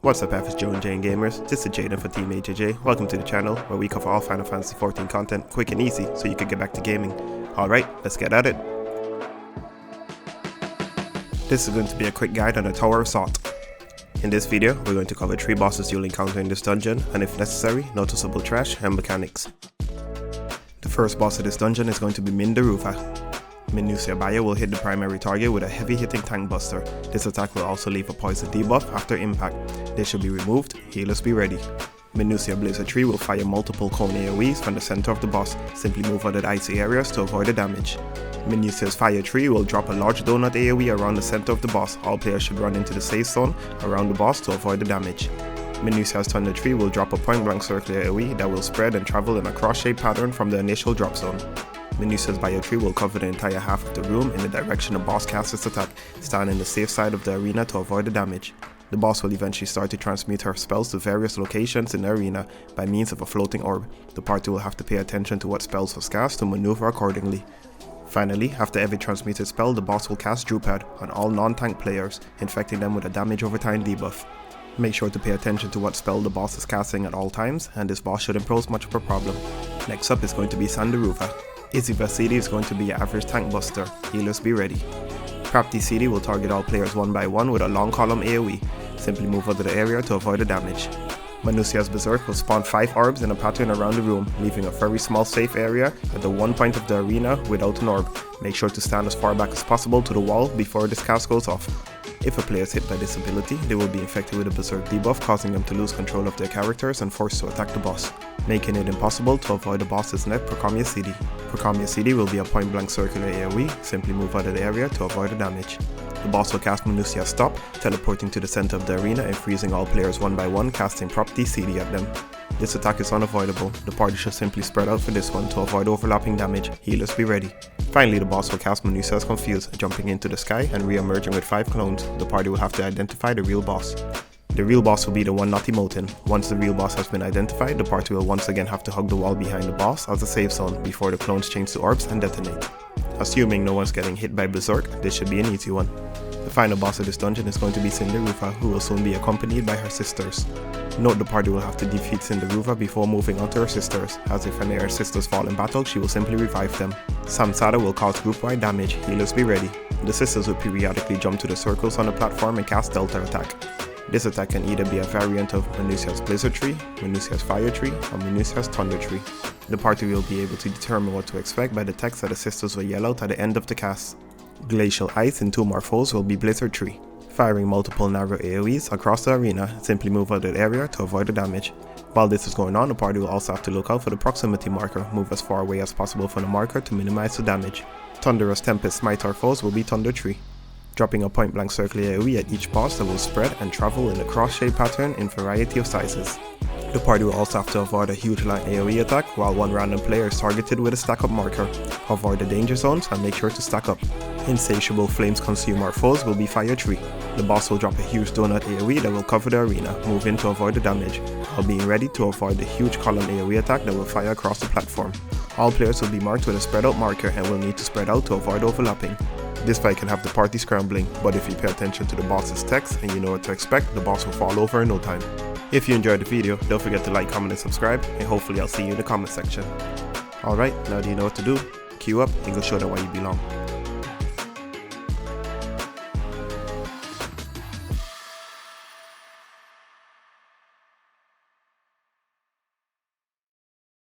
What's up, F is Joe and Jane Gamers, this is Jaden for Team HJ. Welcome to the channel where we cover all Final Fantasy XIV content quick and easy so you can get back to gaming. Alright, let's get at it. This is going to be a quick guide on the Tower of Zot. In this video, we're going to cover 3 bosses you'll encounter in this dungeon and, if necessary, noticeable trash and mechanics. The first boss of this dungeon is going to be Cinderufa. Minutia Bayo will hit the primary target with a heavy hitting tank buster. This attack will also leave a poison debuff after impact. This should be removed, healers be ready. Minutia Blizzard Tree will fire multiple cone AoEs from the center of the boss. Simply move out of the icy areas to avoid the damage. Minutia's Fire Tree will drop a large donut AoE around the center of the boss. All players should run into the safe zone around the boss to avoid the damage. Minutia's Thunder Tree will drop a point blank circular AoE that will spread and travel in a cross-shaped pattern from the initial drop zone. Minutia's Bio Tree will cover the entire half of the room in the direction the boss casts its attack, stand in the safe side of the arena to avoid the damage. The boss will eventually start to transmute her spells to various locations in the arena by means of a floating orb. The party will have to pay attention to what spells was cast to maneuver accordingly. Finally, after every transmuted spell, the boss will cast Drupad on all non-tank players, infecting them with a damage over time debuff. Make sure to pay attention to what spell the boss is casting at all times, and this boss shouldn't pose much of a problem. Next up is going to be Cinderufa. Izzy CD is going to be your average tank buster, healers be ready. Prapti CD will target all players one by one with a long column AoE, simply move out of the area to avoid the damage. Minusia's Berserk will spawn 5 orbs in a pattern around the room, leaving a very small safe area at the one point of the arena without an orb. Make sure to stand as far back as possible to the wall before this cast goes off. If a player is hit by this ability, they will be infected with a Berserk debuff, causing them to lose control of their characters and forced to attack the boss, making it impossible to avoid the boss's net Procomia CD. Procomia CD will be a point blank circular AoE, simply move out of the area to avoid the damage. The boss will cast Minutia Stop, teleporting to the center of the arena and freezing all players one by one, casting Prapti CD at them. This attack is unavoidable, the party should simply spread out for this one to avoid overlapping damage, healers be ready. Finally, the boss will cast Minutia's Confuse, jumping into the sky and re-emerging with 5 clones. The party will have to identify the real boss. The real boss will be the one not emoting. Once the real boss has been identified, the party will once again have to hug the wall behind the boss as a safe zone before the clones change to orbs and detonate. Assuming no one's getting hit by Berserk, this should be an easy one. The final boss of this dungeon is going to be Cinderufa, who will soon be accompanied by her sisters. Note the party will have to defeat Cinderufa before moving on to her sisters, as if any of her sisters fall in battle, she will simply revive them. Samsara will cause group-wide damage, healers be ready. The sisters will periodically jump to the circles on the platform and cast Delta attack. This attack can either be a variant of Minutia's Blizzard Tree, Minutia's Fire Tree, or Minutia's Thunder Tree. The party will be able to determine what to expect by the text that the sisters will yell out at the end of the cast. Glacial Ice in 2 more foes will be Blizzard Tree. Firing multiple narrow AoEs across the arena, simply move out of the area to avoid the damage. While this is going on, the party will also have to look out for the proximity marker, move as far away as possible from the marker to minimize the damage. Thunderous Tempest Smite our foes will be Thunder Tree, dropping a point blank circular AoE at each boss that will spread and travel in a cross-shaped pattern in variety of sizes. The party will also have to avoid a huge line AoE attack while one random player is targeted with a stack up marker. Avoid the danger zones and make sure to stack up. Insatiable Flames Consume our foes will be Fire Tree. The boss will drop a huge donut AoE that will cover the arena, move in to avoid the damage, while being ready to avoid the huge column AoE attack that will fire across the platform. All players will be marked with a spread out marker and will need to spread out to avoid overlapping. This fight can have the party scrambling, but if you pay attention to the boss's text and you know what to expect, the boss will fall over in no time. If you enjoyed the video, don't forget to like, comment and subscribe, and hopefully I'll see you in the comment section. Alright, now do you know what to do? Queue up and go show them why you belong.